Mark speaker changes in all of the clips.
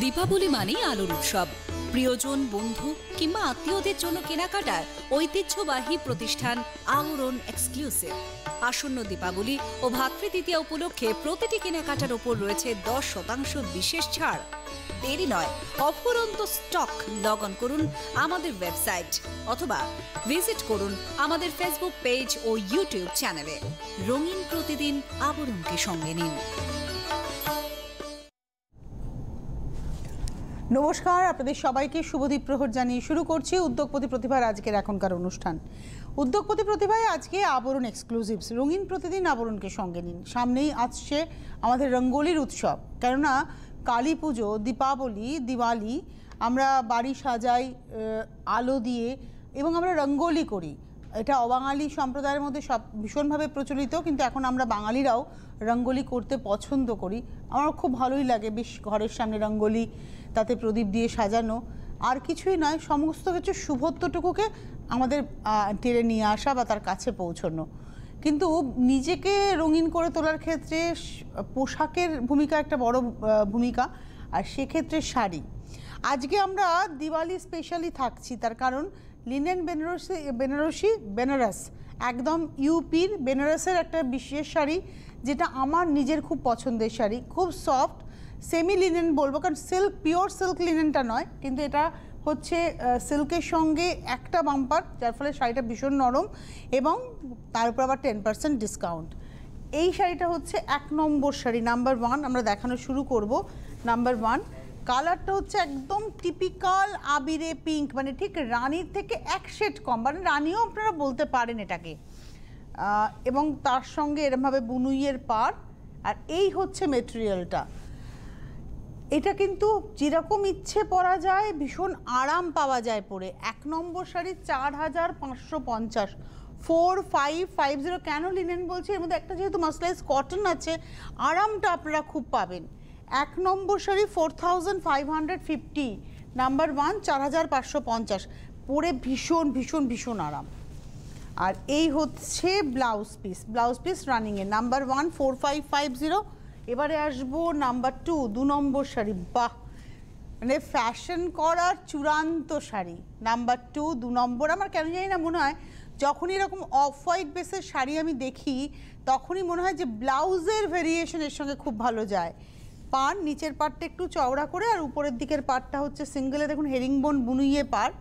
Speaker 1: দীপাবলি মানেই আলোর উৎসব। প্রিয়জন, বন্ধু কিংবা আত্মীয়দের জন্য কেনাকাটার ঐতিহ্যবাহী প্রতিষ্ঠান আবরণ এক্সক্লুসিভ। আসন্ন দীপাবলি ও ভাতৃদ্বিতীয়া উপলক্ষে প্রতিটি কেনাকাটার ওপর রয়েছে 10% বিশেষ ছাড়। দেরি নয়, অফুরন্ত স্টক। লগ অন করুন আমাদের ওয়েবসাইট অথবা ভিজিট করুন আমাদের ফেসবুক পেজ ও ইউটিউব চ্যানেলে। রঙিন প্রতিদিন আবরণকে সঙ্গে নিন।
Speaker 2: নমস্কার, আপনাদের সবাইকে শুভদীপ প্রহর জানিয়ে শুরু করছি উদ্যোগপতি প্রতিভার আজকের এখনকার অনুষ্ঠান। উদ্যোগপতি প্রতিভায় আজকে আবরণ এক্সক্লুসিভস, রঙিন প্রতিদিন আবরণকে সঙ্গে নিন। সামনেই আসছে আমাদের রঙ্গোলির উৎসব, কেননা কালী পুজো, দীপাবলি, দিওয়ালি আমরা বাড়ি সাজাই আলো দিয়ে এবং আমরা রঙ্গোলি করি। এটা অবাঙালি সম্প্রদায়ের মধ্যে সব ভীষণভাবে প্রচলিত, কিন্তু এখন আমরা বাঙালিরাও রঙ্গোলি করতে পছন্দ করি। আমার খুব ভালোই লাগে, বেশ ঘরের সামনে রঙ্গোলি, তাতে প্রদীপ দিয়ে সাজানো। আর কিছুই নয়, সমস্ত কিছু শুভত্বটুকুকে আমাদের টেনে নিয়ে আসা বা তার কাছে পৌঁছানো। কিন্তু নিজেকে রঙিন করে তোলার ক্ষেত্রে পোশাকের ভূমিকা একটা বড় ভূমিকা, আর সেক্ষেত্রে শাড়ি। আজকে আমরা দিওয়ালি স্পেশালি থাকছি, তার কারণ লিনেন বেনারস, একদম ইউপির বেনারসের একটা বিশেষ শাড়ি, যেটা আমার নিজের খুব পছন্দের শাড়ি। খুব সফট, সেমি লিনেন বলবো, কারণ সিল্ক, পিওর সিল্ক লিনেনটা নয়, কিন্তু এটা হচ্ছে সিল্কের সঙ্গে একটা বাম্পার, যার ফলে শাড়িটা ভীষণ নরম এবং তার উপর আবার 10% ডিসকাউন্ট। এই শাড়িটা হচ্ছে 1 নম্বর শাড়ি, নাম্বার 1 আমরা দেখানো শুরু করব। নাম্বার 1 কালারটা হচ্ছে একদম টিপিক্যাল আবিরে পিঙ্ক, মানে ঠিক রানীর থেকে এক শেড কম, মানে রানীও আপনারা বলতে পারেন এটাকে। এবং তার সঙ্গে এরমভাবে বুনুইয়ের পাড়, আর এই হচ্ছে মেটেরিয়ালটা। এটা কিন্তু যেরকম ইচ্ছে পরা যায়, ভীষণ আরাম পাওয়া যায় পরে। 1 নম্বর শাড়ি 4550, 4550। কেন লিনেন বলছি? এর মধ্যে একটা যেহেতু মাসলাইজ কটন আছে, আরামটা আপনারা খুব পাবেন। 1 নম্বর শাড়ি 4550, নাম্বার 1 4550, পরে ভীষণ ভীষণ ভীষণ আরাম। আর এই হচ্ছে ব্লাউজ পিস রানিংয়ে, নাম্বার 1 4550। এবারে আসবো নাম্বার 2 নম্বর শাড়ি। বাহ, মানে ফ্যাশন করার চূড়ান্ত শাড়ি। নাম্বার 2 নম্বর। আমার কেন জানি না মনে হয় যখনই এরকম অফ হোয়াইট বেসের শাড়ি আমি দেখি, তখনই মনে হয় যে ব্লাউজের ভেরিয়েশনের সঙ্গে খুব ভালো যায়। পাড়, নিচের পাড়টা একটু চওড়া করে, আর উপরের দিকের পাড়টা হচ্ছে সিঙ্গেলে, দেখুন হেরিংবোন বুনুইয়ে পাড়।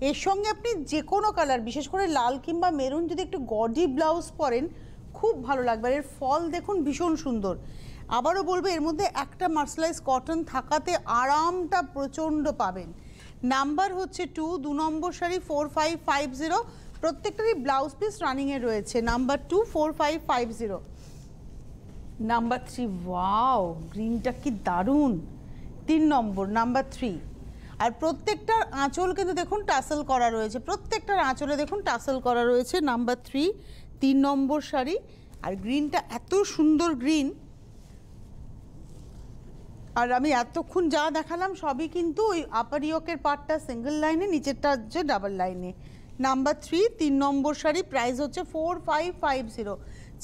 Speaker 2: এর সঙ্গে আপনি যে কোনো কালার, বিশেষ করে লাল কিংবা মেরুন, যদি একটু গডি ব্লাউজ পরেন খুব ভালো লাগবে। এর ফল দেখুন ভীষণ সুন্দর। আবারও বলবো, এর মধ্যে একটা মার্সেলাইজ কটন থাকাতে আরামটা প্রচণ্ড পাবেন। নাম্বার হচ্ছে 2 নম্বর শাড়ি 4550, প্রত্যেকটারই ব্লাউজ পিস রানিংয়ে রয়েছে। নাম্বার 2 4550। নাম্বার 3, ওয়াও, গ্রিনটা কি দারুণ। 3 নম্বর, নাম্বার 3। আর প্রত্যেকটার আঁচল কিন্তু দেখুন টাসেল করা রয়েছে, প্রত্যেকটার আঁচলে দেখুন টাসেল করা রয়েছে। নাম্বার 3 নম্বর শাড়ি। আর গ্রিনটা এত সুন্দর গ্রিন। আর আমি এতক্ষণ যা দেখালাম সবই কিন্তু ওই আপার ইয়োকের পার্টটা সিঙ্গেল লাইনে, নিচেরটা হচ্ছে ডাবল লাইনে। নাম্বার 3 নম্বর শাড়ি, প্রাইস হচ্ছে 4550,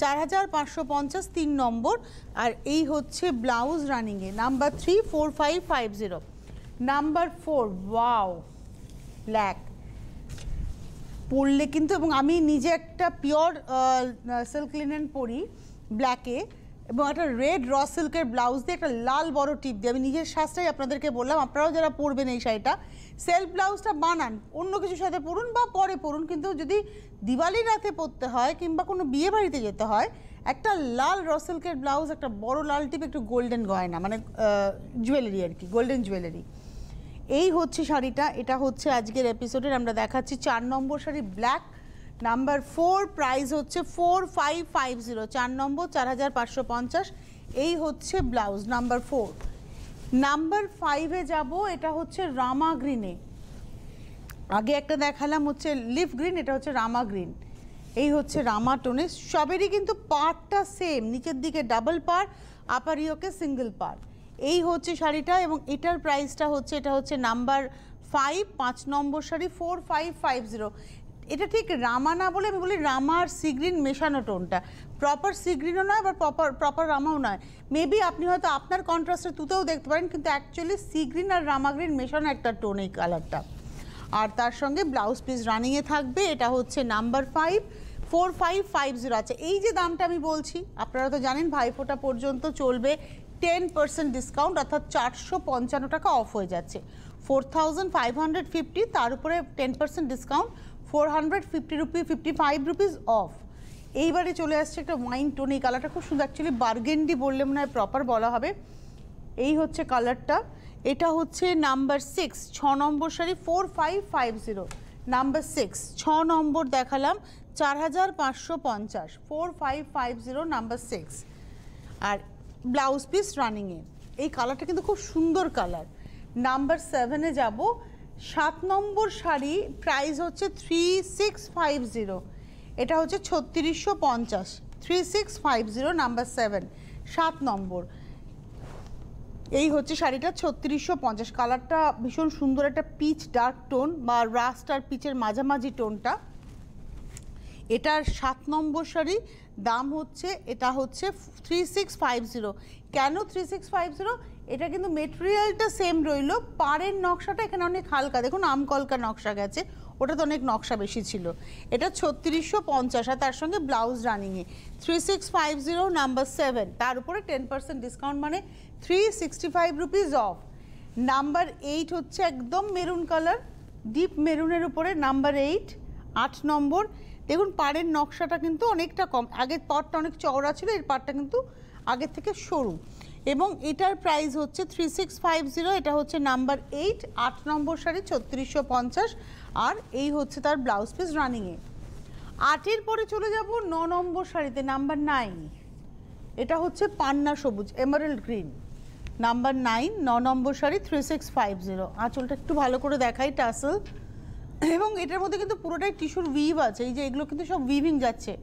Speaker 2: 4550, 3 নম্বর। আর এই হচ্ছে ব্লাউজ রানিংয়ে, নাম্বার 3 4550। নাম্বার 4, ওয়াও, ব্ল্যাক পরলে কিন্তু, এবং আমি নিজে একটা পিওর সিল্ক লিনেন পরি ব্ল্যাকে, এবং একটা রেড র সিল্কের ব্লাউজ দিয়ে একটা লাল বড় টিপ দিয়ে, আমি নিজের সাজটাই আপনাদেরকে বললাম, আপনারাও যারা পরবেন এই শাড়িটা, সেলফ ব্লাউজটা বানান, অন্য কিছুর সাথে পরুন বা পরে পরুন, কিন্তু যদি দিওয়ালির রাতে পরতে হয় কিংবা কোনো বিয়ে বাড়িতে যেতে হয়, একটা লাল র সিল্কের ব্লাউজ, একটা বড় লাল টিপ, একটু গোল্ডেন গয়না, মানে জুয়েলারি আর কি, গোল্ডেন জুয়েলারি। এই হচ্ছে শাড়িটা। এটা হচ্ছে আজকের এপিসোডের আমরা দেখাচ্ছি 4 নম্বর শাড়ি, ব্ল্যাক, নাম্বার 4, প্রাইস হচ্ছে 4550, 4 নম্বর 4550। এই হচ্ছে ব্লাউজ, নাম্বার 4। নাম্বার 5-এ যাব, এটা হচ্ছে রামা গ্রিনে। আগে একটা দেখালাম হচ্ছে লিফ গ্রিন, এটা হচ্ছে রামা গ্রিন। এই হচ্ছে রামা টোনে, সবেরই কিন্তু পাড়টা সেম, নিচের দিকে ডাবল পাড়, আপার ইয়োকে সিঙ্গেল পাড়। এই হচ্ছে শাড়িটা, এবং এটার প্রাইসটা হচ্ছে, এটা হচ্ছে নাম্বার 5 নম্বর শাড়ি 4550। এটা ঠিক রামা না বলে আমি বলি রামা আর সি গ্রিন মেশানো টোনটা, প্রপার সি গ্রিনও নয় আবার প্রপার রামাও নয়। মেবি আপনি হয়তো আপনার কন্ট্রাস্টের তুতেও দেখতে পারেন, কিন্তু অ্যাকচুয়ালি সি গ্রিন আর রামা গ্রিন মেশানো একটা টোন এই কালারটা। আর তার সঙ্গে ব্লাউজ পিস রানিংয়ে থাকবে। এটা হচ্ছে নাম্বার 5, 4550 আছে। এই যে দামটা আমি বলছি, আপনারা তো জানেন ভাইফোঁটা পর্যন্ত চলবে 10% ডিসকাউন্ট, অর্থাৎ 455 টাকা অফ হয়ে যাচ্ছে। 4550, তার উপরে 10% ডিসকাউন্ট, 450 রুপি, 55 রুপিস অফ। এইবারে চলে আসছে একটা ওয়াইন টোন, এই কালারটা খুব সুন্দর, অ্যাকচুয়ালি বার্গেন্ডি বললে মনে হয় প্রপার বলা হবে। এই হচ্ছে কালারটা। এটা হচ্ছে নাম্বার 6, 6 নম্বর শাড়ি, 4550, নাম্বার 6, 6 নম্বর দেখালাম 4550, 4550 নাম্বার 6। আর ব্লাউজ পিস রানিংয়ে এই কালারটা কিন্তু খুব সুন্দর কালার। নাম্বার 7-এ যাব, 7 নম্বর শাড়ি, প্রাইস হচ্ছে 3650, এটা হচ্ছে 3650, 3650 নাম্বার 7, 7 নম্বর। এই হচ্ছে শাড়িটা 3650, কালারটা ভীষণ সুন্দর, একটা পিচ ডার্ক টোন বা রাস্ট আর পিচের মাঝামাঝি টোনটা। এটার 7 নম্বর শাড়ি, দাম হচ্ছে, এটা হচ্ছে 3650। কেন 3650? এটা কিন্তু মেটেরিয়ালটা সেম রইল, পাড়ের নকশাটা এখানে অনেক হালকা, দেখুন আমকলকা নকশা গেছে, ওটা তো অনেক নকশা বেশি ছিল। এটা 3650, আর তার সঙ্গে ব্লাউজ রানিংয়ে 3650 নাম্বার 7, তার উপরে 10% ডিসকাউন্ট, মানে 365 রুপিস অফ। নাম্বার 8 হচ্ছে একদম মেরুন কালার, ডিপ মেরুনের উপরে নাম্বার 8, 8 নম্বর। দেখুন পাড়ের নকশাটা কিন্তু অনেকটা কম, আগের পাড়টা অনেক চওড়া ছিল, এর পাড়টা কিন্তু আগের থেকে সরু, এবং এটার প্রাইস হচ্ছে 3650। এটা হচ্ছে নাম্বার 8, 8 নম্বর শাড়ি, 3650, আর এই হচ্ছে তার ব্লাউজ পিস রানিংয়ে। 8-এর পরে চলে যাব 9 নম্বর শাড়িতে, নাম্বার 9, এটা হচ্ছে পান্না সবুজ, এমারেল্ড গ্রিন, নাম্বার 9, 9 নম্বর শাড়ি, 3650। আঁচলটা একটু ভালো করে দেখাই, টাসেল, এবং এটার মধ্যে কিন্তু পুরোটাই টিস্যুর উইভ আছে, এই যে এগুলো কিন্তু সব উইভিং যাচ্ছে,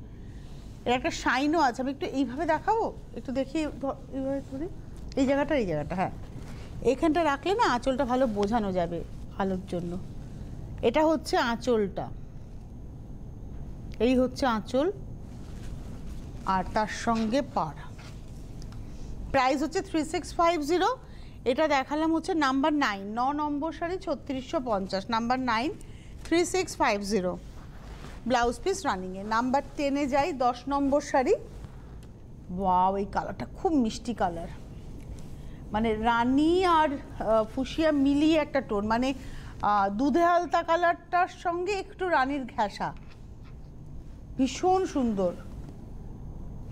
Speaker 2: এর একটা শাইনও আছে। আমি একটু এইভাবে দেখাবো, একটু দেখি এইভাবে করি, এই জায়গাটা, হ্যাঁ এইখানটা রাখলে না আঁচলটা ভালো বোঝানো যাবে আলোর জন্য। এটা হচ্ছে আঁচলটা, এই হচ্ছে আঁচল, আর তার সঙ্গে পাড়। প্রাইস হচ্ছে 3650। এটা দেখালাম হচ্ছে নাম্বার 9, 9 নম্বর শাড়ি, 3650, নাম্বার 9, 3650, ব্লাউজ পিস রানিংয়ে। নাম্বার 10-এ যাই, 10 নম্বর শাড়ি। ওয়াও, এই কালারটা খুব মিষ্টি কালার, মানে রানী আর ফুসিয়া মিলিয়ে একটা টোন, মানে দুধে আলতা কালারটার সঙ্গে একটু রানীর ঘেঁষা, ভীষণ সুন্দর।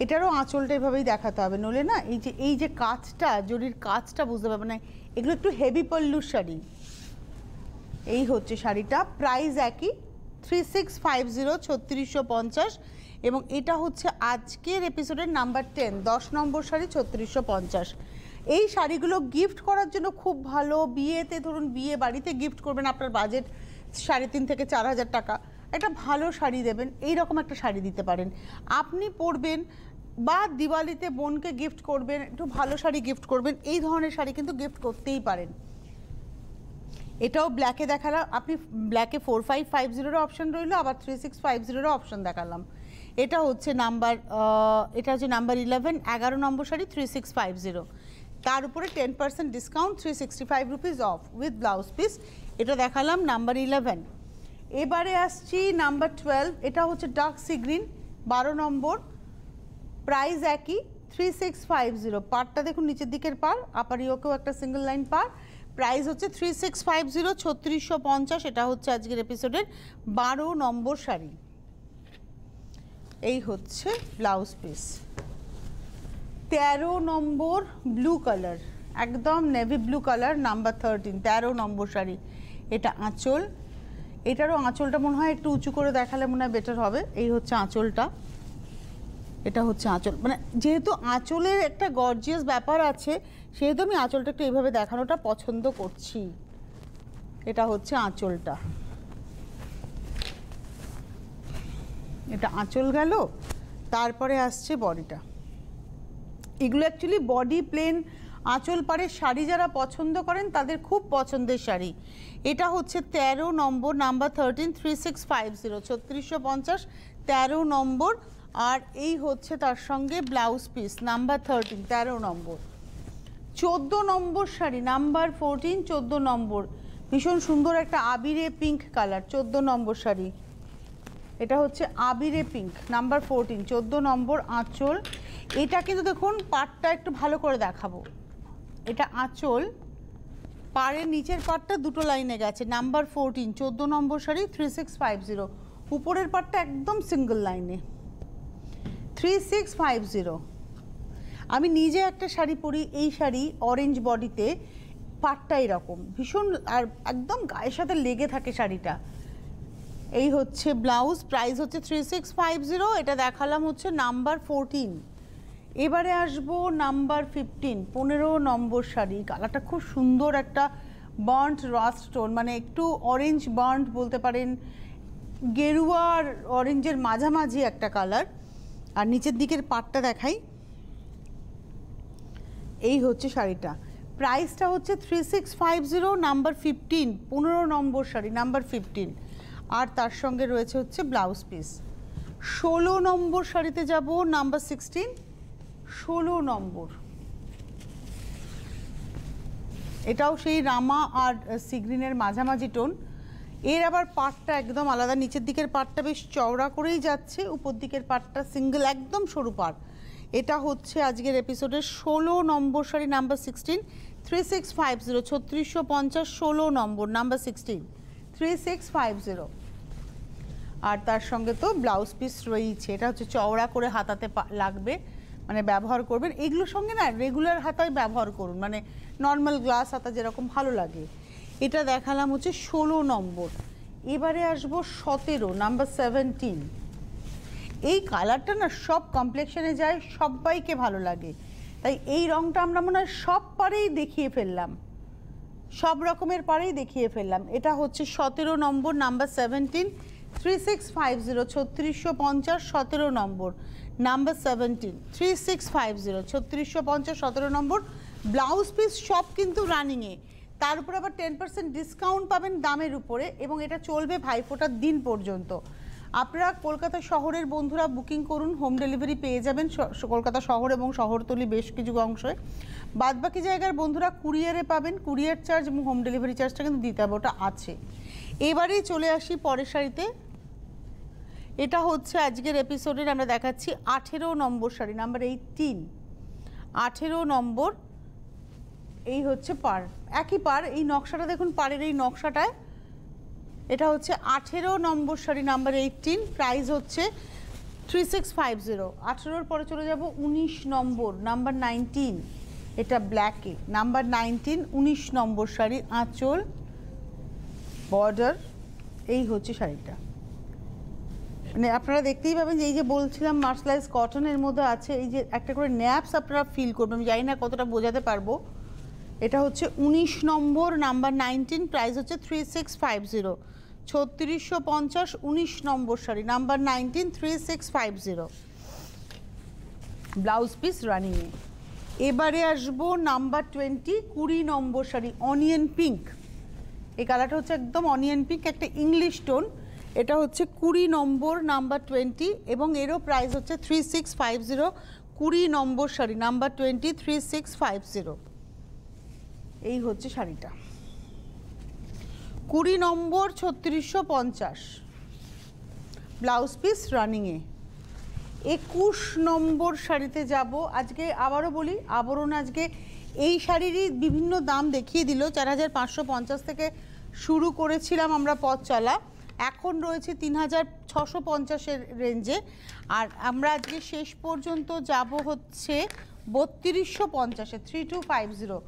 Speaker 2: এটারও আঁচলটা এভাবেই দেখাতে হবে, নইলে না এই যে কাজটা, জরির কাজটা বুঝতে পারবে না। এগুলো একটু হেভি পল্লুর শাড়ি। এই হচ্ছে শাড়িটা, প্রাইস একই, 3650, 3650, এবং এটা হচ্ছে আজকের এপিসোডের নাম্বার 10, 10 নম্বর শাড়ি, 3650। এই শাড়িগুলো গিফট করার জন্য খুব ভালো, বিয়েতে ধরুন বিয়ে বাড়িতে গিফট করবেন, আপনার বাজেট 3,500 থেকে 4,000 টাকা, একটা ভালো শাড়ি দেবেন, এই রকম একটা শাড়ি দিতে পারেন, আপনি পরবেন, বা দিওয়ালিতে বোনকে গিফট করবেন, একটু ভালো শাড়ি গিফট করবেন, এই ধরনের শাড়ি কিন্তু গিফট করতেই পারেন। এটাও ব্ল্যাকে দেখালাম, আপনি ব্ল্যাকে 4550-এর অপশন রইল, আবার 3650-এর অপশন দেখালাম। এটা হচ্ছে নাম্বার 11, 11 নম্বর শাড়ি, 3650, তার উপরে 10% discount, 365 rupees of with blouse piece. এটা দেখালাম নাম্বার 11। এবারে আসছি নাম্বার 12, এটা হচ্ছে ডার্ক সি গ্রিন, 12 নম্বর, প্রাইস একই, 3650। পাড়টা দেখুন, নিচের দিকের পাড়, আপার ইয়োকেও একটা সিঙ্গেল লাইন পাড়, প্রাইস হচ্ছে 3650, 3650। এটা হচ্ছে আজকের এপিসোডের 12 নম্বর শাড়ি। এই হচ্ছে ব্লাউজ পিস। 13 নম্বর ব্লু কালার, একদম নেভি ব্লু কালার, নাম্বার 13, 13 নম্বর শাড়ি। এটা আঁচল, এটারও আঁচলটা মনে হয় একটু উঁচু করে দেখালে মনে হয় বেটার হবে। এই হচ্ছে আঁচলটা, এটা হচ্ছে আঁচল, মানে যেহেতু আঁচলের একটা গর্জিয়াস ব্যাপার আছে, সেহেতু আমি আঁচলটা একটু এইভাবে দেখানোটা পছন্দ করছি। এটা হচ্ছে আঁচলটা, এটা আঁচল গেল, তারপরে আসছে বডিটা। এগুলো অ্যাকচুয়ালি বডি প্লেন আঁচল পাড়ে শাড়ি যারা পছন্দ করেন তাদের খুব পছন্দের শাড়ি। এটা হচ্ছে 13 নম্বর, নাম্বার 13, 3650, 3650, 13 নম্বর। আর এই হচ্ছে তার সঙ্গে ব্লাউজ পিস, নাম্বার 13, 13 নম্বর। 14 নম্বর শাড়ি, নাম্বার 14, 14 নম্বর, ভীষণ সুন্দর একটা আবিরে পিঙ্ক কালার, 14 নম্বর শাড়ি। এটা হচ্ছে আবিরে পিঙ্ক, নাম্বার 14, 14 নম্বর আঁচল। এটা কিন্তু দেখুন পাড়টা একটু ভালো করে দেখাবো। এটা আঁচল, পাড়ের নিচের পাড়টা দুটো লাইনে গেছে, নাম্বার 14, 14 নম্বর শাড়ি, 3650। উপরের পাড়টা একদম সিঙ্গেল লাইনে, 3650। আমি নিজে একটা শাড়ি পরি, এই শাড়ি অরেঞ্জ বডিতে, পাড়টা এরকম ভীষণ, আর একদম গায়ের সাথে লেগে থাকে শাড়িটা। এই হচ্ছে ব্লাউজ, প্রাইস হচ্ছে 3650। এটা দেখালাম হচ্ছে নাম্বার 14। এবারে আসবো নাম্বার 15, 15 নম্বর শাড়ি। কালারটা খুব সুন্দর, একটা বার্ন্ট রাস্ট টোন, মানে একটু অরেঞ্জ বার্ন্ট বলতে পারেন, গেরুয়া আর অরেঞ্জের মাঝামাঝি একটা কালার। আর নিচের দিকের পাটটা দেখাই, এই হচ্ছে শাড়িটা। প্রাইসটা হচ্ছে 3650, নাম্বার 15, 15 নম্বর শাড়ি, নাম্বার 15। আর তার সঙ্গে রয়েছে হচ্ছে ব্লাউজ পিস। 16 নম্বর শাড়িতে যাব, নাম্বার 16, 16 নম্বর। এটাও সেই রামা আর সিগ্রিনের মাঝামাঝি টোন। এর আবার পাটটা একদম আলাদা, নিচের দিকের পাটটা বেশ চওড়া করেই যাচ্ছে, উপর দিকের পাটটা সিঙ্গেল, একদম সরু পাট। এটা হচ্ছে আজকের এপিসোডের 16 নম্বর শাড়ি, নাম্বার 16, 3650, 3650, 16 নম্বর, নাম্বার 16, 3650। আর তার সঙ্গে তো ব্লাউজ পিস রয়েছে। এটা হচ্ছে চওড়া করে হাতাতে লাগবে, মানে ব্যবহার করবেন। এগুলোর সঙ্গে না রেগুলার হাতায় ব্যবহার করুন, মানে নর্মাল গ্লাস হাতা যেরকম ভালো লাগে। এটা দেখালাম হচ্ছে 16 নম্বর। এবারে আসবো 17, নাম্বার 17। এই কালারটা না সব কমপ্লেক্সনে যায়, সবাইকে ভালো লাগে, তাই এই রঙটা আমরা মনে হয় সব পাড়েই দেখিয়ে ফেললাম, সব রকমের পাড়েই দেখিয়ে ফেললাম। এটা হচ্ছে 17 নম্বর, নাম্বার 17, 3650, 3650, 17 নম্বর, নাম্বার 17, 3650, 3650, 17 নম্বর। ব্লাউজ পিস সব কিন্তু রানিংয়ে, তার উপর আবার 10% ডিসকাউন্ট পাবেন দামের উপরে, এবং এটা চলবে ভাইফোঁটার দিন পর্যন্ত। আপনারা কলকাতা শহরের বন্ধুরা বুকিং করুন, হোম ডেলিভারি পেয়ে যাবেন কলকাতা শহর এবং শহরতলি বেশ কিছু অংশে। বাদবাকি জায়গার বন্ধুরা কুরিয়ারে পাবেন, কুরিয়ার চার্জ এবং হোম ডেলিভারি চার্জটা কিন্তু দিতে হবে, ওটা আছে। এবারেই চলে আসি পরের শাড়িতে। এটা হচ্ছে আজকের এপিসোডের আমরা দেখাচ্ছি 18 নম্বর শাড়ি, নাম্বার 18, 18 নম্বর। এই হচ্ছে পাড়, একই পাড়, এই নকশাটা দেখুন, পাড়ের এই নকশাটায়। এটা হচ্ছে 18 নম্বর শাড়ি, নাম্বার 18, প্রাইস হচ্ছে 3650। 18-র পরে চলে যাব 19 নম্বর, নাম্বার 19। এটা ব্ল্যাকে, নাম্বার 19, 19 নম্বর শাড়ি, আঁচল, বর্ডার। এই হচ্ছে শাড়িটা, মানে আপনারা দেখতেই পাবেন যে এই যে বলছিলাম মার্শালাইজ কটনের মধ্যে আছে, এই যে একটা করে ন্যাপস আপনারা ফিল করবেন, আমি জানি না কতটা বোঝাতে পারবো। এটা হচ্ছে 19 নম্বর, নাম্বার 19, প্রাইস হচ্ছে 3650, 3650, 19 নম্বর শাড়ি, নাম্বার 19, 3650, ব্লাউজ পিস রানিংয়ে। এবারে আসবো নাম্বার 20, 20 নম্বর শাড়ি, অনিয়ন পিঙ্ক। এই কালারটা হচ্ছে একদম অনিয়ন পিঙ্ক, একটা ইংলিশ টোন। এটা হচ্ছে 20 নম্বর, নাম্বার 20, এবং এরও প্রাইস হচ্ছে 3650, 20 নম্বর শাড়ি, নাম্বার 20, 3650। এই হচ্ছে শাড়িটা। 20 নম্বর, 3650, ব্লাউজ পিস রানিংয়ে। 21 নম্বর শাড়িতে যাব। আজকে আবারও বলি, আবরণ আজকে এই শাড়িরই বিভিন্ন দাম দেখিয়ে দিল। 4550 থেকে শুরু করেছিলাম আমরা পথ চলা, এখন রয়েছে 3650-এর রেঞ্জে। আর আমরা আজকে শেষ পর্যন্ত যাব হচ্ছে 3250-এ, 3250।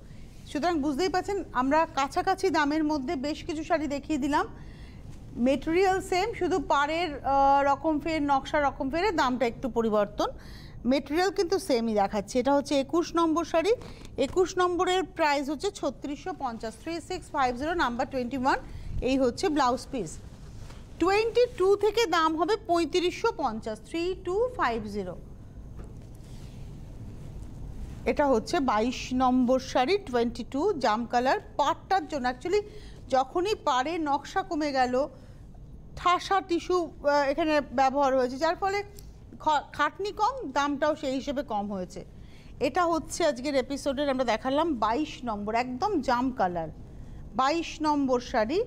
Speaker 2: সুতরাং বুঝতেই পারছেন আমরা কাছাকাছি দামের মধ্যে বেশ কিছু শাড়ি দেখিয়ে দিলাম। মেটেরিয়াল সেম, শুধু পাড়ের রকম ফের, নকশা রকম ফেরে, দামটা একটু পরিবর্তন, মেটেরিয়াল কিন্তু সেমই দেখাচ্ছে। এটা হচ্ছে 21 নম্বর শাড়ি, 21 নম্বরের প্রাইস হচ্ছে 3650, 3650, নাম্বার 21। এই হচ্ছে ব্লাউজ পিস। 22 থেকে দাম হবে 3550, 3250। এটা হচ্ছে 22 নম্বর শাড়ি, 22 জাম কালার। পাড়টার জন্য অ্যাকচুয়ালি যখনই পাড়ে নকশা কমে গেল, ঠাসা টিস্যু এখানে ব্যবহার হয়েছে, যার ফলে খাটনি কম, দামটাও সেই হিসেবে কম হয়েছে। এটা হচ্ছে আজকের এপিসোডের আমরা দেখালাম 22 নম্বর, একদম জাম কালার, 22 নম্বর শাড়ি।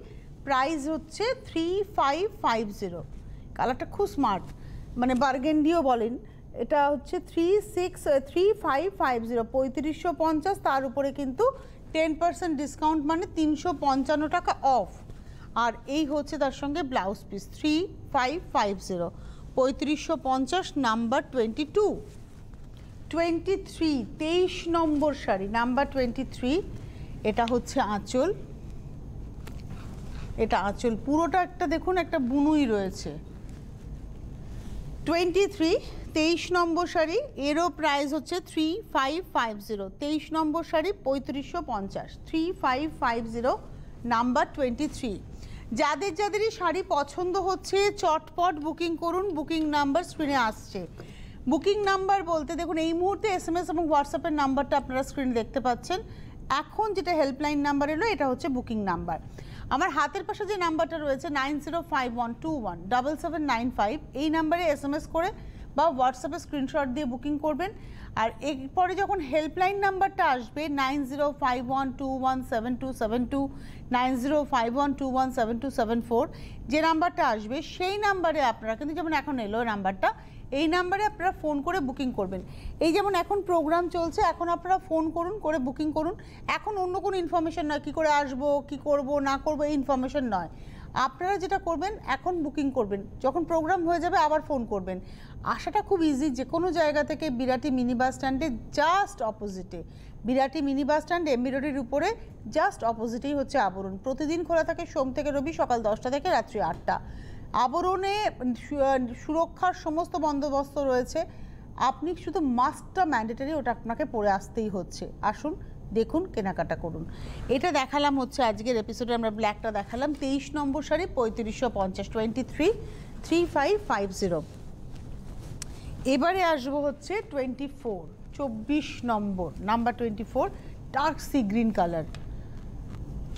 Speaker 2: প্রাইস হচ্ছে 3550। কালারটা খুব স্মার্ট, মানে বার্গেন্ডিও বলেন। এটা হচ্ছে 3550, 3550, তার উপরে কিন্তু 10% ডিসকাউন্ট, মানে 355 টাকা অফ। আর এই হচ্ছে তার সঙ্গে ব্লাউজ পিস, 3550, 3550, নাম্বার 22। 23, 23 নম্বর শাড়ি, নাম্বার 23। এটা হচ্ছে আঁচল, এটা আঁচল পুরোটা একটা দেখুন একটা বুনুই রয়েছে। 23, 23 নম্বর শাড়ি, এরও প্রাইস হচ্ছে 3550, 23 নম্বর শাড়ি 3550, 3550, নাম্বার 23। যাদের যাদেরই শাড়ি পছন্দ হচ্ছে চটপট বুকিং করুন, বুকিং নাম্বার স্ক্রিনে আসছে। বুকিং নাম্বার বলতে দেখুন এই মুহূর্তে SMS এবং হোয়াটসঅ্যাপের নাম্বারটা আপনারা স্ক্রিনে দেখতে পাচ্ছেন। এখন যেটা হেল্পলাইন নাম্বার এলো এটা হচ্ছে বুকিং নাম্বার। আমার হাতের পাশে যে নাম্বারটা রয়েছে 9051217795, এই নাম্বারে SMS করে বা হোয়াটসঅ্যাপে স্ক্রিনশট দিয়ে বুকিং করবেন। আর এরপরে যখন হেল্পলাইন নাম্বারটা আসবে 9051217272, 9051217274, যে নাম্বারটা আসবে সেই নাম্বারে আপনারা কিন্তু, যেমন এখন এলো নাম্বারটা, এই নাম্বারে আপনারা ফোন করে বুকিং করবেন। এই যেমন এখন প্রোগ্রাম চলছে, এখন আপনারা ফোন করুন, করে বুকিং করুন। এখন অন্য কোনো ইনফরমেশন নয়, কী করে আসবো, কী করব না করব, এই ইনফরমেশন নয়। আপনারা যেটা করবেন এখন বুকিং করবেন, যখন প্রোগ্রাম হয়ে যাবে আবার ফোন করবেন। আসাটা খুব ইজি, যে কোনো জায়গা থেকে বিরাটি মিনি বাস স্ট্যান্ডে জাস্ট অপোজিটে, Birati mini bus stand MB রোডের উপরে জাস্ট অপোজিটেই হচ্ছে আবরণ। প্রতিদিন খোলা থাকে সোম থেকে রবি, সকাল 10টা থেকে রাত্রি 8টা। আবরণে সুরক্ষার সমস্ত বন্দোবস্ত রয়েছে। আপনি শুধু মাস্কটা ম্যান্ডেটারি, ওটা আপনাকে পরে আসতেই হচ্ছে। আসুন দেখুন, কেনাকাটা করুন। এটা দেখালাম হচ্ছে আজকের এপিসোডে, আমরা ব্ল্যাকটা দেখালাম। 23 নম্বর শাড়ি 3550, 23, 3550। এবারে আসবো হচ্ছে 24, 24 নম্বর, number 24, dark sea green colour,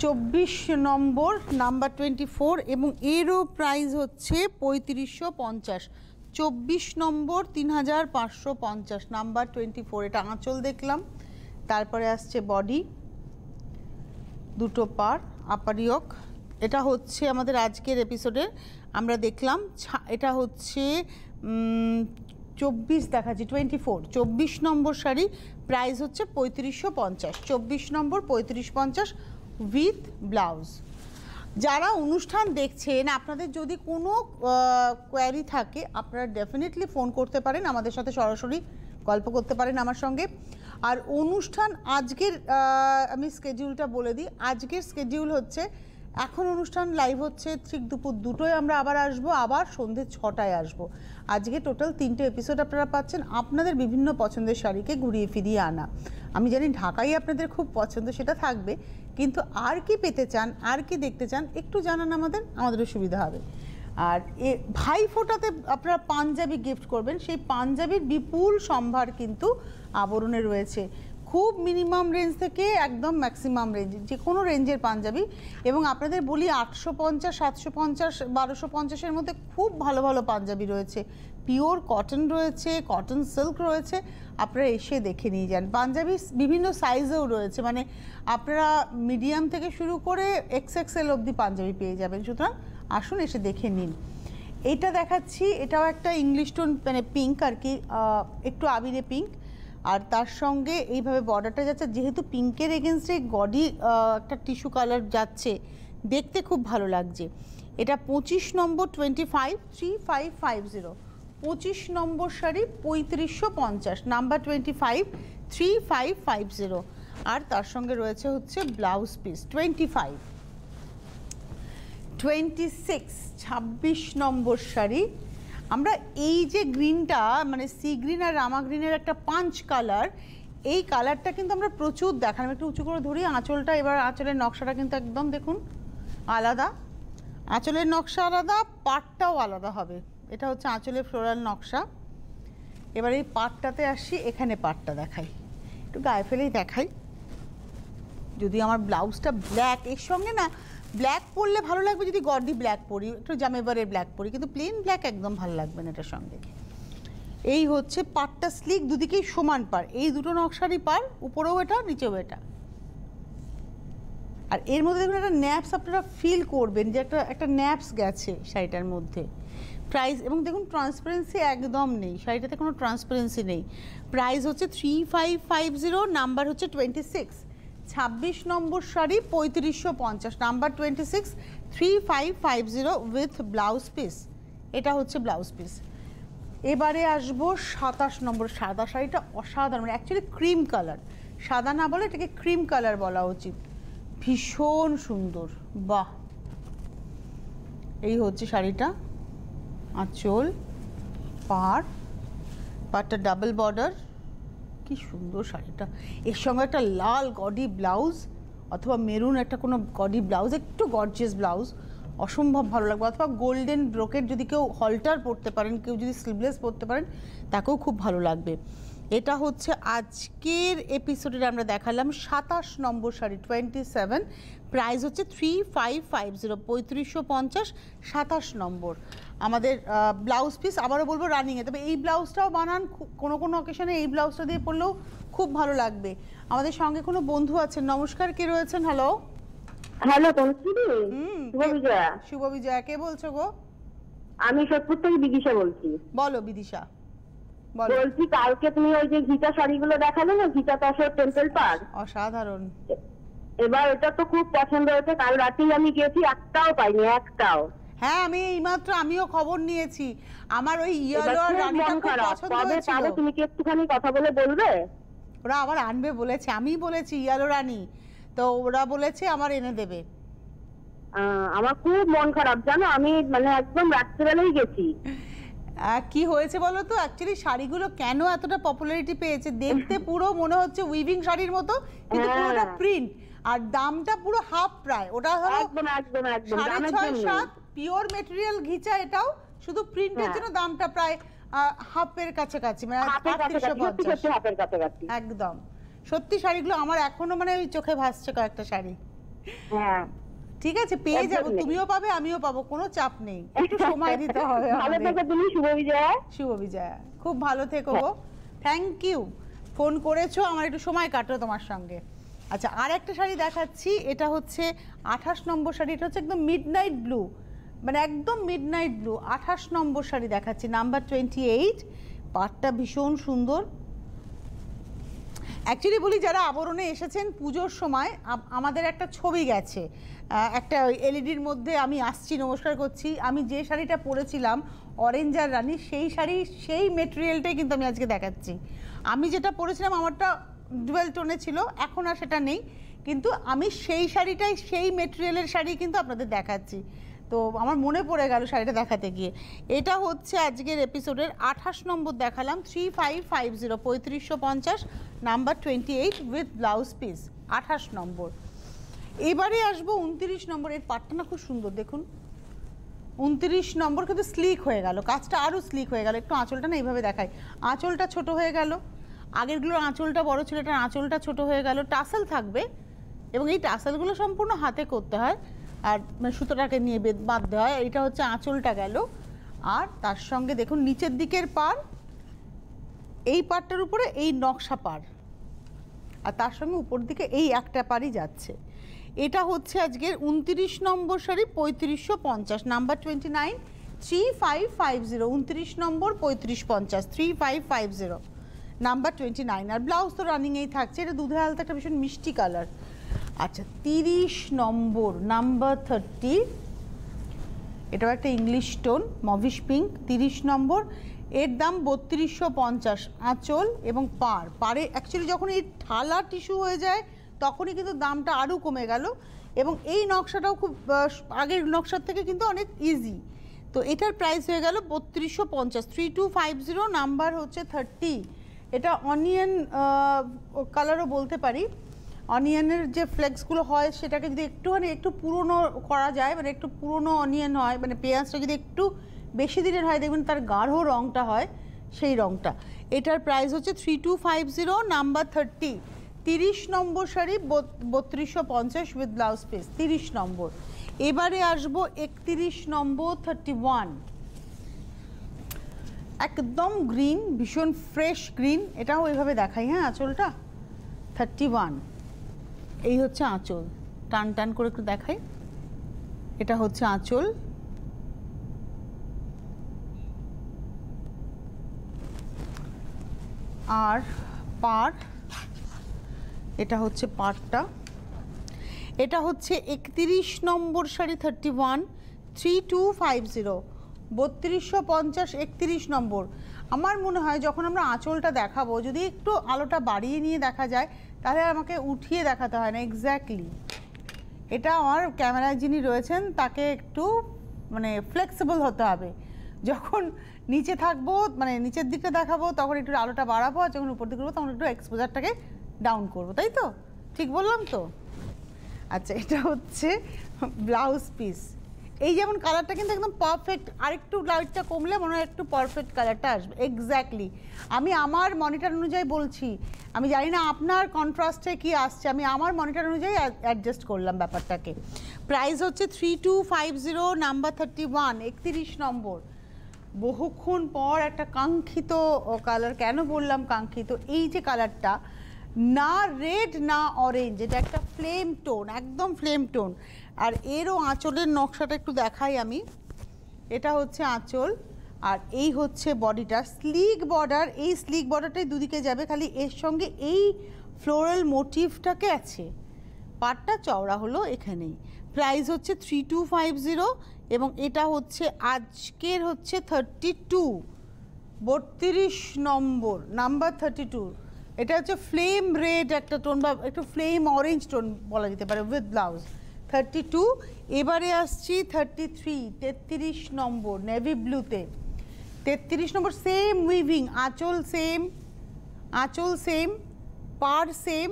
Speaker 2: 24 নম্বর, নাম্বার 24, এবং এরও প্রাইস হচ্ছে 3550, 24 নম্বর 3550, নাম্বার 24। এটা আঁচল দেখলাম, তারপরে আসছে বডি, দুটো পার, আপার ইয়ক। এটা হচ্ছে আমাদের আজকের এপিসোডের আমরা দেখলাম। এটা হচ্ছে 24 দেখাচ্ছি, 24, 24 নম্বর শাড়ি, প্রাইস হচ্ছে 3550, 24 নম্বর 3550 উইথ ব্লাউজ। যারা অনুষ্ঠান দেখছেন, আপনাদের যদি কোনো কোয়ারি থাকে আপনারা ডেফিনেটলি ফোন করতে পারেন, আমাদের সাথে সরাসরি গল্প করতে পারেন আমার সঙ্গে। আর অনুষ্ঠান আজকের আমি স্কেডিউলটা বলে দিই। আজকের স্কেডিউল হচ্ছে, এখন অনুষ্ঠান লাইভ হচ্ছে ঠিক দুপুর 2টোয় আমরা আবার আসবো, আবার সন্ধ্যে 6টায় আসবো। আজকে টোটাল 3টে এপিসোড আপনারা পাচ্ছেন, আপনাদের বিভিন্ন পছন্দের শাড়িকে ঘুরিয়ে ফিরিয়ে আনা। আমি জানি ঢাকাই আপনাদের খুব পছন্দ, সেটা থাকবে, কিন্তু আর কি পেতে চান, আর কি দেখতে চান একটু জানান আমাদেরও সুবিধা হবে। আর ভাইফোঁটাতে আপনারা পাঞ্জাবি গিফট করবেন, সেই পাঞ্জাবির বিপুল সম্ভার কিন্তু আবরণে রয়েছে। খুব মিনিমাম রেঞ্জ থেকে একদম ম্যাক্সিমাম রেঞ্জ, যে কোনো রেঞ্জের পাঞ্জাবি। এবং আপনাদের বলি 850, 750, 1250-এর মধ্যে খুব ভালো ভালো পাঞ্জাবি রয়েছে। পিওর কটন রয়েছে, কটন সিল্ক রয়েছে, আপনারা এসে দেখে নিয়ে যান। পাঞ্জাবি বিভিন্ন সাইজেও রয়েছে, মানে আপনারা মিডিয়াম থেকে শুরু করে XXL অবধি পাঞ্জাবি পেয়ে যাবেন। সুতরাং আসুন, এসে দেখে নিন। এইটা দেখাচ্ছি, এটাও একটা ইংলিশ টোন, মানে পিঙ্ক আর কি, একটু আবিরে পিঙ্ক, আর তার সঙ্গে এইভাবে বর্ডারটা যাচ্ছে। যেহেতু পিঙ্কের এগেনস্টে গডি একটা টিস্যু কালার যাচ্ছে, দেখতে খুব ভালো লাগছে। এটা 25 নম্বর, 25, 3550, 25 নম্বর শাড়ি 3550, নাম্বার 25, 3550। আর তার সঙ্গে রয়েছে হচ্ছে ব্লাউজ পিস 25। 26, 26 নম্বর শাড়ি। আমরা এই যে গ্রিনটা, মানে সি গ্রিন আর রামা গ্রিনের একটা পাঞ্চ কালার, এই কালারটা কিন্তু আমরা প্রচুর দেখালাম। একটু উঁচু করে ধরি আঁচলটা। এবার আঁচলের নকশাটা কিন্তু একদম দেখুন আলাদা, আঁচলের নকশা আলাদা, পাটটাও আলাদা হবে। এটা হচ্ছে আঁচলের ফ্লোরাল নকশা। এবার এই পাটটাতে আসি, এখানে পাটটা দেখাই। একটু গায়ে ফেলেই দেখাই। যদি আমার ব্লাউজটা ব্ল্যাক, এর সঙ্গে না ব্ল্যাক পরলে ভালো লাগবে যদি গর্ডি ব্ল্যাক পরি, একটু জামেবারের ব্ল্যাক পরি, কিন্তু প্লেন ব্ল্যাক একদম ভালো লাগবে না এটার সঙ্গে। এই হচ্ছে পাড়টা স্লিক, দুদিকেই সমান পাড়, এই দুটো নকশারই পাড়, উপরেও এটা নিচেও এটা। আর এর মধ্যে দেখুন একটা ন্যাপস আপনারা ফিল করবেন যে একটা ন্যাপস গেছে শাড়িটার মধ্যে। প্রাইস এবং দেখুন ট্রান্সপারেন্সি একদম নেই, শাড়িটাতে কোনো ট্রান্সপারেন্সি নেই। প্রাইস হচ্ছে 3550, নাম্বার হচ্ছে 26, 26 নম্বর শাড়ি 3550, নাম্বার 26, 3550 উইথ ব্লাউজ পিস। এটা হচ্ছে ব্লাউজ পিস। এবারে আসবো 27 নম্বর। সাদা শাড়িটা অসাধারণ, মানে অ্যাকচুয়ালি ক্রিম কালার, সাদা না বলে এটাকে ক্রিম কালার বলা উচিত, ভীষণ সুন্দর। বাহ, এই হচ্ছে শাড়িটা, আঁচল, পাড়টা ডাবল বর্ডার, কি সুন্দর শাড়িটা। এর সঙ্গে একটা লাল গডি ব্লাউজ অথবা মেরুন একটা কোনো গডি ব্লাউজ, একটু গর্জিয়াস ব্লাউজ, অসম্ভব ভালো লাগবে। অথবা গোল্ডেন ব্রোকেট যদি কেউ হলটার পরতে পারেন, কেউ যদি স্লিভলেস পরতে পারেন, তাকেও খুব ভালো লাগবে। এটা হচ্ছে আজকের এপিসোডের আমরা দেখালাম 27 নম্বর শাড়ি 27, প্রাইস হচ্ছে 3550, 3550, 27 নম্বর। আমাদের ব্লাউজ পিস আবারও বলবো রানিংয়ে, তবে এই ব্লাউজটাও বানান, কোনো কোনো অকেশনে এই ব্লাউজটা দিয়ে পরলেও খুব ভালো লাগবে। আমাদের সঙ্গে কোনো বন্ধু আছেন, নমস্কার, কে রয়েছেন? হ্যালো
Speaker 3: হ্যালো তনুশ্রী, শুভ বিজয়া।
Speaker 2: শুভ বিজয়া, কে বলছো গো?
Speaker 3: আমি সোদপুর থেকে বিদিশা বলছি।
Speaker 2: বলো বিদিশা, বলো।
Speaker 3: বলছি কালকে তুমি ওই যে ঘিচা শাড়িগুলো দেখালে না, ঘিচা তসর টেম্পল পার,
Speaker 2: অসাধারণ।
Speaker 3: এবার এটা তো খুব পছন্দ হয়েছে। কাল রাতেই আমি গেছি, একটাও পাইনি, একটাও।
Speaker 2: হ্যাঁ, এইমাত্র আমিও খবর নিয়েছি, আমার ওই ইয়েলো আর রানীটা খুব পছন্দ হয়েছিল।
Speaker 3: তুমি কি একটুখানি কথা বলে বলবে?
Speaker 2: ওরা আবার আনবে বলেছে, আমি বলেছি ইয়েলো রানী, তো ওরা বলেছে আমার এনে দেবে।
Speaker 3: আমার খুব মন খারাপ জানো, আমি মানে একদম রাত্রিবেলাই গেছি।
Speaker 2: কি হয়েছে বলো তো, অ্যাকচুয়ালি শাড়িগুলো কেন এতটা পপুলারিটি পেয়েছে, দেখতে পুরো মনে হচ্ছে উইভিং শাড়ির মতো, কিন্তু পুরোটা প্রিন্ট, আর দামটা পুরো হাফ প্রায়। ওটা হলো
Speaker 3: একদম একদম একদম
Speaker 2: 6.5-7 পিওর মেটেরিয়াল ঘিচা, এটাও শুধু প্রিন্টের জন্য দামটা প্রায় হাফের কাছাকাছি, মানে 3850 একদম। সত্যি শাড়িগুলো আমার এখনো মানে ওই চোখে ভাসছে কয়েকটা শাড়ি।
Speaker 3: হ্যাঁ
Speaker 2: ঠিক আছে, পেয়ে যাবো, তুমিও পাবে আমিও পাবো, কোনো চাপ নেই, একটু সময় দিতে হবে।
Speaker 3: ভালো থেকো তুমি, শুভ বিজয়া।
Speaker 2: শুভ বিজয়া, খুব ভালো থেকো গো, থ্যাংক ইউ, ফোন করেছো, আমার একটু সময় কাটলো তোমার সঙ্গে। আচ্ছা, আর একটা শাড়ি দেখাচ্ছি, এটা হচ্ছে 28 নম্বর শাড়ি, এটা হচ্ছে একদম মিডনাইট ব্লু, মানে একদম মিডনাইট ব্লু। 28 নম্বর শাড়ি দেখাচ্ছি, নাম্বার 28, পাড়টা ভীষণ সুন্দর। অ্যাকচুয়ালি বলি, যারা আবরণে এসেছেন পুজোর সময়, আমাদের একটা ছবি গেছে, একটা এলইডির মধ্যে আমি আসছি, নমস্কার করছি, আমি যে শাড়িটা পরেছিলাম অরেঞ্জ আর রানী, সেই শাড়ি সেই মেটেরিয়ালটাই কিন্তু আমি আজকে দেখাচ্ছি। আমি যেটা পরেছিলাম আমারটা ডুয়েল টোনে ছিল, এখন আর সেটা নেই, কিন্তু আমি সেই শাড়িটাই, সেই মেটেরিয়ালের শাড়ি কিন্তু আপনাদের দেখাচ্ছি। তো আমার মনে পড়ে গেল শাড়িটা দেখাতে গিয়ে। এটা হচ্ছে আজকের এপিসোডের 28 নম্বর দেখালাম, 3550, 3550, নাম্বার 28 উইথ ব্লাউজ পিস, 28 নম্বর। এবারে আসবো 29 নম্বর, এর পাটটা না খুব সুন্দর, দেখুন 29 নম্বর, কিন্তু স্লিক হয়ে গেল, কাজটা আরও স্লিক হয়ে গেল। একটু আঁচলটা না এইভাবে দেখাই, আঁচলটা ছোট হয়ে গেল, আগেরগুলোর আঁচলটা বড় ছিল, এটার আঁচলটা ছোট হয়ে গেল, টাসেল থাকবে, এবং এই টাসেলগুলো সম্পূর্ণ হাতে করতে হয়, আর সুতোটাকে নিয়ে বাঁধতে হয়। এটা হচ্ছে আঁচলটা গেল, আর তার সঙ্গে দেখুন নিচের দিকের পাড়, এই পাড়টার উপরে এই নকশা পাড়, আর তার সঙ্গে উপর দিকে এই একটা পাড়ই যাচ্ছে। এটা হচ্ছে আজকের 29 নম্বর শাড়ি, 3550, নাম্বার 29, 3550, 29 নম্বর 3550, 3550, নাম্বার 29। আর ব্লাউজ তো রানিংয়েই থাকছে, এটা দুধে আলতা, একটা ভীষণ মিষ্টি কালার। আচ্ছা, 30 নম্বর, নাম্বার 30, এটাও একটা ইংলিশ টোন, মভিশ পিঙ্ক, 30 নম্বর, এর দাম 3250, আঁচল এবং পাড়ে অ্যাকচুয়ালি যখন এই ঠালা টিস্যু হয়ে যায় তখনই কিন্তু দামটা আরও কমে গেল, এবং এই নকশাটাও খুব আগের নকশার থেকে কিন্তু অনেক ইজি। তো এটার প্রাইস হয়ে গেল 3250, 3250, নাম্বার হচ্ছে 30। এটা অনিয়ন কালারও বলতে পারি, অনিয়নের যে ফ্লেক্সগুলো হয় সেটাকে যদি একটু পুরনো করা যায়, মানে একটু পুরনো অনিয়ন হয়, মানে পেঁয়াজটা যদি একটু বেশি দিনের হয়, দেখবেন তার গাঢ় রঙটা হয়, সেই রঙটা। এটার প্রাইস হচ্ছে 3250, number 30, 30 number sari 3250 with blouse piece, 30 নম্বর। এবারে আসবো 31 নম্বর 31, একদম গ্রিন, ভীষণ ফ্রেশ গ্রিন, এটাও ওইভাবে দেখাই। হ্যাঁ, আঁচলটা 31, এই হচ্ছে আঁচল, টান টান করে একটু দেখাই। এটা হচ্ছে আঁচল, আর পাড়, এটা হচ্ছে পাড়টা। এটা হচ্ছে 31 নম্বর শাড়ি 31, 3250, 3250, 31 নম্বর। আমার মনে হয় যখন আমরা আঁচলটা দেখাবো, যদি একটু আলোটা বাড়িয়ে নিয়ে দেখা যায় তাহলে আমাকে উঠিয়ে দেখাতে হয় না। এক্স্যাক্টলি, এটা আমার ক্যামেরায় যিনি রয়েছেন তাকে একটু মানে ফ্লেক্সিবল হতে হবে। যখন নিচে থাকবো, মানে নিচের দিকটা দেখাবো, তখন একটু আলোটা বাড়াবো, আর যখন উপর দিকে করবো তখন একটু এক্সপোজারটাকে ডাউন করবো, তাই তো? ঠিক বললাম তো? আচ্ছা, এটা হচ্ছে ব্লাউজ পিস। এই যেমন কালারটা কিন্তু একদম পারফেক্ট, আরেকটু লাইটটা কমলে মনে হয় একটু পারফেক্ট কালারটা আসবে। এক্স্যাক্টলি, আমি আমার মনিটর অনুযায়ী বলছি, আমি জানি না আপনার কন্ট্রাস্টে কি আসছে, আমি আমার মনিটর অনুযায়ী অ্যাডজাস্ট করলাম ব্যাপারটাকে। প্রাইস হচ্ছে 3250, নাম্বার 31, 31 নম্বর। বহুক্ষণ পর একটা কাঙ্ক্ষিত কালার। কেন বললাম কাঙ্ক্ষিত? এই যে কালারটা, না রেড না অরেঞ্জ, এটা একটা ফ্লেম টোন, একদম ফ্লেম টোন। আর এরও আঁচলের নকশাটা একটু দেখাই আমি। এটা হচ্ছে আঁচল, আর এই হচ্ছে বডিটা, স্লিক বর্ডার। এই স্লিক বর্ডারটাই দুদিকে যাবে, খালি এর সঙ্গে এই ফ্লোরাল মোটিভটাকে আছে। পাটটা চওড়া হলো এখানেই। প্রাইস হচ্ছে 3250, এবং এটা হচ্ছে আজকের হচ্ছে 32, 32 নম্বর, নাম্বার 32। এটা হচ্ছে ফ্লেম রেড একটা টোন, বা একটু ফ্লেম অরেঞ্জ টোন বলা যেতে পারে, উইথ ব্লাউজ 32। এবারে আসছি 33, 33 নম্বর, নেভি ব্লুতে 33 নম্বর। সেম উইভিং, আঁচল সেম, আঁচল সেম, পাড় সেম।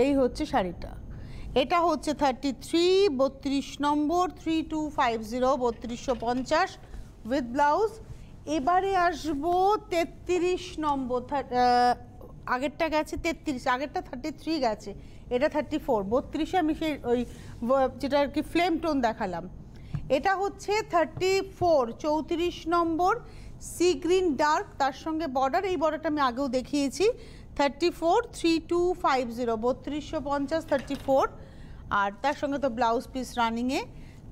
Speaker 2: এই হচ্ছে শাড়িটা। এটা হচ্ছে 33, 32 নম্বর, 3250, 3250 উইথ ব্লাউজ। এবারে আসবো 33 নম্বর, আগেরটা গেছে 33, আগেরটা 33 গেছে, এটা 34, 32-এ আমি সেই ওই যেটা আর কি ফ্লেম টোন দেখালাম। এটা হচ্ছে 34, 34 নম্বর, সি গ্রিন ডার্ক, তার সঙ্গে বর্ডার, এই বর্ডারটা আমি আগেও দেখিয়েছি। 34, 3250, 3250, 34, আর তার সঙ্গে তো ব্লাউজ পিস রানিংয়ে।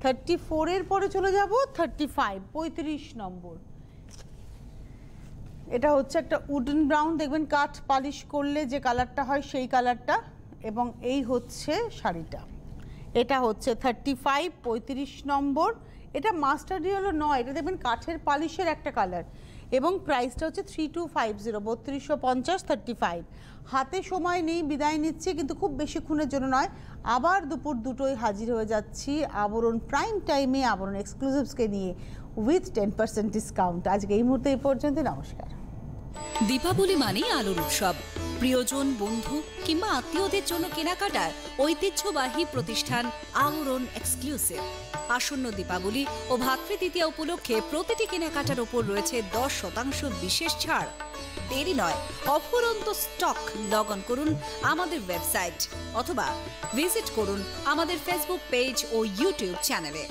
Speaker 2: 34-এর পরে চলে যাব 35, 35 নম্বর। এটা হচ্ছে একটা উডেন ব্রাউন, দেখবেন কাঠ পালিশ করলে যে কালারটা হয় সেই কালারটা, এবং এই হচ্ছে শাড়িটা। এটা হচ্ছে 35, 35 নম্বর। এটা মাস্টার্ড ইয়েলো নয়, এটা দেখবেন কাঠের পালিশের একটা কালার, এবং প্রাইসটা হচ্ছে 3250, 3250, 35। হাতে সময় নেই, বিদায় নিচ্ছি, কিন্তু খুব বেশিক্ষণের জন্য নয়, আবার দুপুর 2টোয় হাজির হয়ে যাচ্ছি আবরণ প্রাইম টাইমে, আবরণ এক্সক্লুসিভসকে নিয়ে উইথ 10% ডিসকাউন্ট। আজকে এই মুহূর্তে এই পর্যন্ত, নমস্কার।
Speaker 1: দীপাবলি মানেই আলোর উৎসব। প্রিয়জন, বন্ধু কিংবা আত্মীয়দের জন্য কেনাকাটার ঐতিহ্যবাহী প্রতিষ্ঠান আবরণ এক্সক্লুসিভ। আসন্ন দীপাবলি ও ভাতৃদ্বিতীয়া উপলক্ষে প্রতিটি কেনাকাটার ওপর রয়েছে 10% বিশেষ ছাড়। দেরি নয়, অফুরন্ত স্টক। লগ অন করুন আমাদের ওয়েবসাইট অথবা ভিজিট করুন আমাদের ফেসবুক পেজ ও ইউটিউব চ্যানেলে।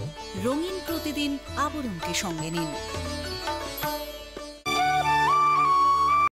Speaker 1: রঙিন প্রতিদিন, আবরণকে সঙ্গে নিন।